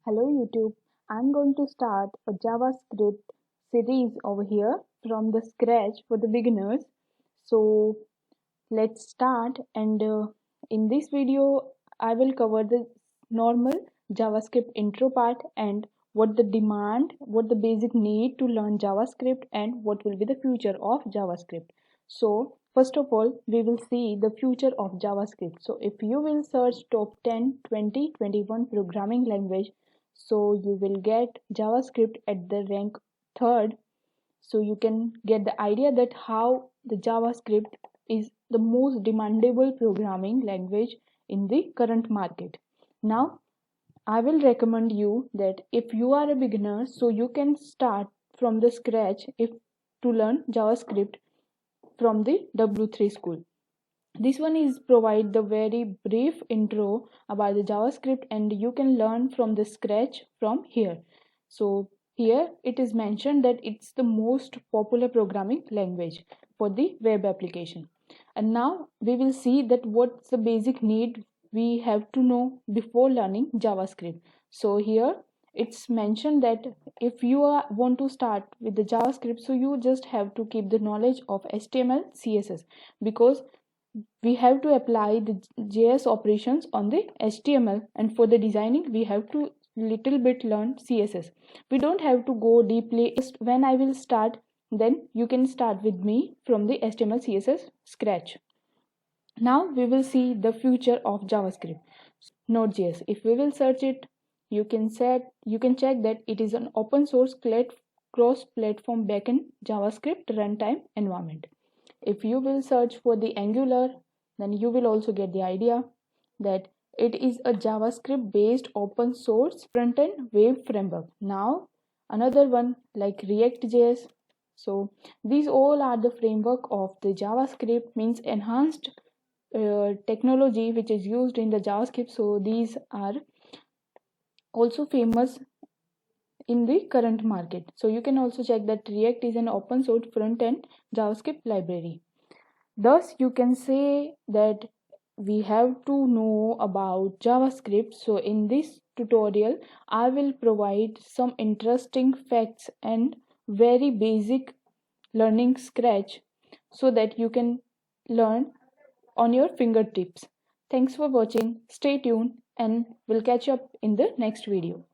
Hello YouTube, I'm going to start a JavaScript series over here from the scratch for the beginners. So let's start and in this video I will cover the normal JavaScript intro part and what the basic need to learn JavaScript and what will be the future of JavaScript. So first of all we will see the future of JavaScript. So if you will search top 10, 20, 21 programming language, so you will get JavaScript at the rank third. So you can get the idea that how the JavaScript is the most demandable programming language in the current market. Now I will recommend you that if you are a beginner, so you can start from the scratch if to learn JavaScript from the W3 school. This one is provide the very brief intro about the JavaScript and you can learn from the scratch from here. So here it is mentioned that it's the most popular programming language for the web application. And now we will see that what's the basic need we have to know before learning JavaScript. So here it's mentioned that if you want to start with the JavaScript, so you just have to keep the knowledge of HTML, CSS, because we have to apply the JS operations on the HTML, and for the designing we have to little bit learn CSS. We don't have to go deeply. Just when I will start, then you can start with me from the HTML CSS scratch. Now we will see the future of JavaScript. Node.js, if we will search it, you can check that it is an open source cross platform backend JavaScript runtime environment. If you will search for the Angular, then you will also get the idea that it is a JavaScript based open source front-end web framework. Now another one like React.js. So these all are the framework of the JavaScript, means enhanced technology which is used in the JavaScript. So these are also famous in the current market. So you can also check that React is an open source front-end JavaScript library. Thus, you can say that we have to know about JavaScript. So in this tutorial, I will provide some interesting facts and very basic learning scratch so that you can learn on your fingertips. Thanks for watching. Stay tuned and we'll catch up in the next video.